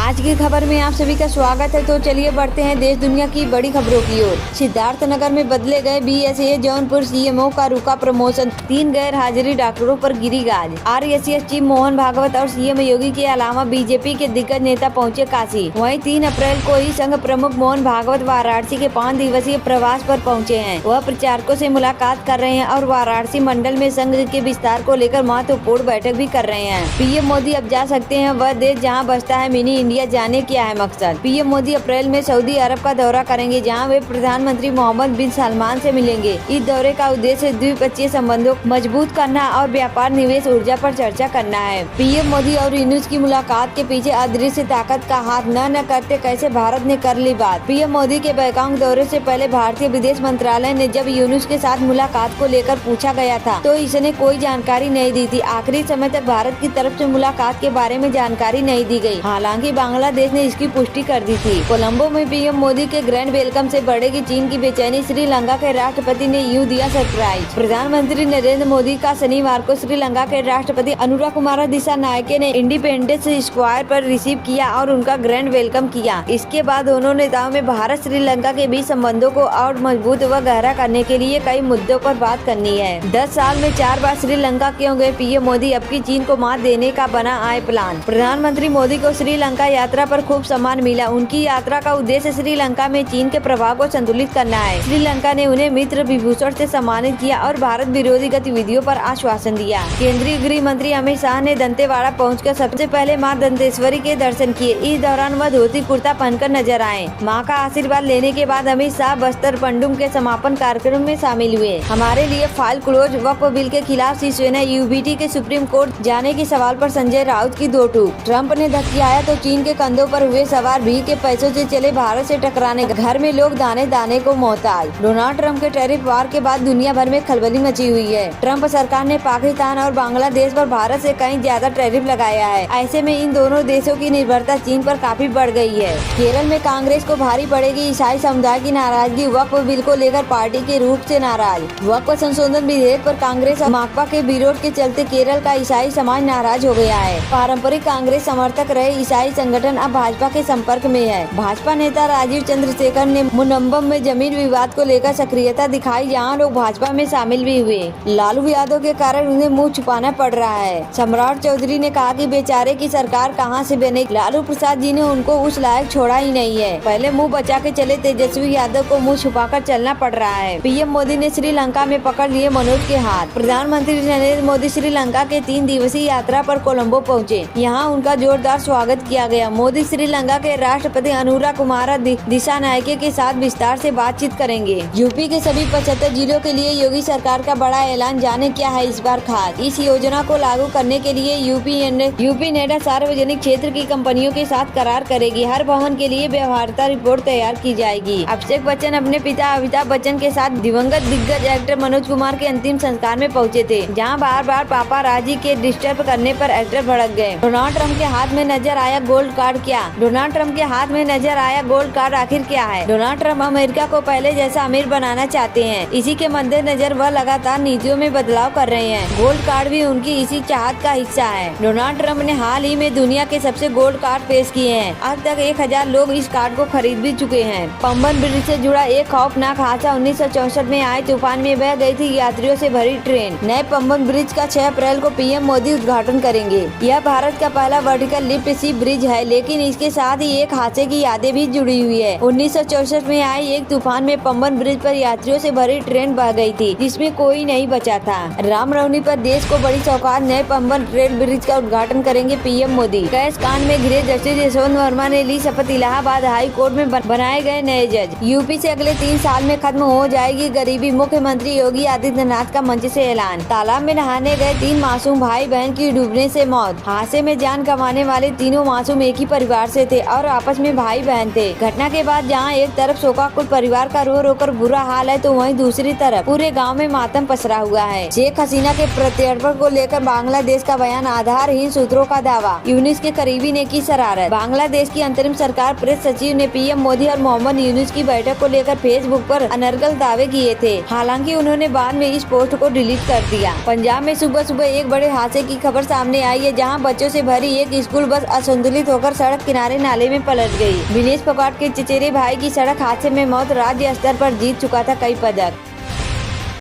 आज की खबर में आप सभी का स्वागत है। तो चलिए बढ़ते हैं देश दुनिया की बड़ी खबरों की ओर। सिद्धार्थनगर में बदले गए बीएसए जौनपुर सीएमओ का रुका प्रमोशन, 3 गैर हाजिरी डॉक्टरों पर गिरी गाज। आरएसएस चीफ मोहन भागवत और सीएम योगी के अलावा बीजेपी के दिग्गज नेता पहुंचे काशी। वहीं 3 अप्रैल को ही संघ प्रमुख मोहन भागवत वाराणसी के 5 दिवसीय प्रवास पर पहुंचे हैं। वह प्रचारकों से मुलाकात कर रहे हैं और वाराणसी मंडल में संघ के विस्तार को लेकर महत्वपूर्ण बैठक भी कर रहे हैं। पीएम मोदी अब जा सकते हैं वह देश जहाँ बसता है मिनी इंडिया, जाने क्या है मकसद। पीएम मोदी अप्रैल में सऊदी अरब का दौरा करेंगे, जहां वे प्रधानमंत्री मोहम्मद बिन सलमान से मिलेंगे। इस दौरे का उद्देश्य द्विपक्षीय संबंधों को मजबूत करना और व्यापार, निवेश, ऊर्जा पर चर्चा करना है। पीएम मोदी और यूनुस की मुलाकात के पीछे अदृश्य ताकत का हाथ न करते कैसे भारत ने कर ली बात। पीएम मोदी के बैंकॉक दौरे से पहले भारतीय विदेश मंत्रालय ने जब यूनुस के साथ मुलाकात को लेकर पूछा गया था तो इसने कोई जानकारी नहीं दी थी। आखिरी समय तक भारत की तरफ से मुलाकात के बारे में जानकारी नहीं दी गई। हालांकि बांग्लादेश ने इसकी पुष्टि कर दी थी। कोलंबो में पीएम मोदी के ग्रैंड वेलकम से बढ़ेगी चीन की बेचैनी, श्रीलंका के राष्ट्रपति ने यूं दिया सरप्राइज। प्रधानमंत्री नरेंद्र मोदी का शनिवार को श्रीलंका के राष्ट्रपति अनुराकुमार दिसानायके ने इंडिपेंडेंस स्क्वायर पर रिसीव किया और उनका ग्रैंड वेलकम किया। इसके बाद दोनों नेताओं में भारत श्रीलंका के बीच संबंधों को और मजबूत व गहरा करने के लिए कई मुद्दों पर बात करनी है। 10 साल में 4 बार श्रीलंका क्यों गए पीएम मोदी, अब की चीन को मात देने का बना आए प्लान। प्रधानमंत्री मोदी को श्रीलंका यात्रा पर खूब सम्मान मिला। उनकी यात्रा का उद्देश्य श्रीलंका में चीन के प्रभाव को संतुलित करना है। श्रीलंका ने उन्हें मित्र विभूषण से सम्मानित किया और भारत विरोधी गतिविधियों पर आश्वासन दिया। केंद्रीय गृह मंत्री अमित शाह ने दंतेवाड़ा पहुंचकर सबसे पहले मां दंतेश्वरी के दर्शन किए। इस दौरान वह धोती कुर्ता पहनकर नजर आए। मां का आशीर्वाद लेने के बाद अमित शाह बस्तर पंडुम के समापन कार्यक्रम में शामिल हुए। हमारे लिए फाइल क्लोज, वक्फ बिल के खिलाफ शिवसेना यूबीटी के सुप्रीम कोर्ट जाने के सवाल पर संजय राउत की दो टूक। ट्रंप ने धकियाया तो चीन के कंधों पर हुए सवार भीख के पैसों से चले भारत से टकराने, घर में लोग दाने दाने को मोहताज। डोनाल्ड ट्रंप के टैरिफ वार के बाद दुनिया भर में खलबली मची हुई है। ट्रंप सरकार ने पाकिस्तान और बांग्लादेश पर भारत से कहीं ज्यादा टैरिफ लगाया है। ऐसे में इन दोनों देशों की निर्भरता चीन पर काफी बढ़ गई है। केरल में कांग्रेस को भारी पड़ेगी ईसाई समुदाय की नाराजगी, वक्फ बिल को लेकर पार्टी के रूप से नाराज। वक्फ संशोधन विधेयक पर कांग्रेस और माकपा के विरोध के चलते केरल का ईसाई समाज नाराज हो गया है। पारंपरिक कांग्रेस समर्थक रहे ईसाई संगठन अब भाजपा के संपर्क में है। भाजपा नेता राजीव चंद्रशेखर ने मुनम्बम में जमीन विवाद को लेकर सक्रियता दिखाई, जहां लोग भाजपा में शामिल भी हुए। लालू यादव के कारण उन्हें मुंह छुपाना पड़ रहा है। सम्राट चौधरी ने कहा कि बेचारे की सरकार कहां से बने, लालू प्रसाद जी ने उनको उस लायक छोड़ा ही नहीं है। पहले मुंह बचा के चले तेजस्वी यादव को मुंह छुपाकर चलना पड़ रहा है। पीएम मोदी ने श्रीलंका में पकड़ लिए मनोज के हाथ। प्रधानमंत्री नरेंद्र मोदी श्रीलंका के 3 दिवसीय यात्रा पर कोलंबो पहुँचे। यहाँ उनका जोरदार स्वागत किया गया। मोदी श्रीलंका के राष्ट्रपति अनुराकुमार दिसानायके के साथ विस्तार से बातचीत करेंगे। यूपी के सभी 75 जिलों के लिए योगी सरकार का बड़ा ऐलान, जाने क्या है इस बार खास। इस योजना को लागू करने के लिए यूपी नेडा सार्वजनिक क्षेत्र की कंपनियों के साथ करार करेगी। हर भवन के लिए व्यवहार्यता रिपोर्ट तैयार की जाएगी। अभिषेक बच्चन अपने पिता अमिताभ बच्चन के साथ दिवंगत दिग्गज एक्टर मनोज कुमार के अंतिम संस्कार में पहुंचे थे, जहां बार बार पापा राजी के डिस्टर्ब करने पर एक्टर भड़क गए। डोनाल्ड ट्रंप के हाथ में नजर आया गोल्ड कार्ड, क्या डोनाल्ड ट्रंप के हाथ में नजर आया गोल्ड कार्ड आखिर क्या है। डोनाल्ड ट्रंप अमेरिका को पहले जैसा अमीर बनाना चाहते हैं। इसी के मद्देनजर वह लगातार नीतियों में बदलाव कर रहे हैं। गोल्ड कार्ड भी उनकी इसी चाहत का हिस्सा है। डोनाल्ड ट्रंप ने हाल ही में दुनिया के सबसे गोल्ड कार्ड पेश किए हैं। अब तक 1000 लोग इस कार्ड को खरीद भी चुके हैं। पंबन ब्रिज से जुड़ा एक खौफनाक हादसा 1964 में आए तूफान में बह गई थी यात्रियों से भरी ट्रेन। नए पंबन ब्रिज का 6 अप्रैल को पीएम मोदी उद्घाटन करेंगे। यह भारत का पहला वर्टिकल लिफ्ट सी ब्रिज है, लेकिन इसके साथ ही एक हादसे की यादें भी जुड़ी हुई है। 1964 में आई एक तूफान में पंबन ब्रिज पर यात्रियों से भरी ट्रेन बह गई थी, जिसमें कोई नहीं बचा था। रामनवमी पर देश को बड़ी सौगात, नए पंबन रेल ब्रिज का उद्घाटन करेंगे पीएम मोदी। कैश कांड में घिरे जस्टिस यशवंत वर्मा ने ली शपथ। इलाहाबाद हाई कोर्ट में बनाए गए नए जज। यूपी से अगले 3 साल में खत्म हो जाएगी गरीबी, मुख्यमंत्री योगी आदित्यनाथ का मंच से ऐलान। तालाब में नहाने गए 3 मासूम भाई बहन की डूबने से मौत। हादसे में जान गंवाने वाले तीनों मासूम एक ही परिवार से थे और आपस में भाई बहन थे। घटना के बाद जहां एक तरफ शोकाकुल परिवार का रो रो कर बुरा हाल है, तो वहीं दूसरी तरफ पूरे गांव में मातम पसरा हुआ है। शेख हसीना के प्रत्यर्पण को लेकर बांग्लादेश का बयान, आधारहीन सूत्रों का दावा। यूनुस के करीबी ने की शरारत। बांग्लादेश की अंतरिम सरकार प्रेस सचिव ने पीएम मोदी और मोहम्मद यूनुस की बैठक को लेकर फेसबुक पर अनर्गल दावे किए थे। हालांकि उन्होंने बाद में इस पोस्ट को डिलीट कर दिया। पंजाब में सुबह सुबह एक बड़े हादसे की खबर सामने आई है, जहां बच्चों से भरी एक स्कूल बस असंतुलित होकर होकर सड़क किनारे नाले में पलट गई। विनेश फोगाट के चचेरे भाई की सड़क हादसे में मौत राज्य स्तर पर जीत चुका था कई पदक।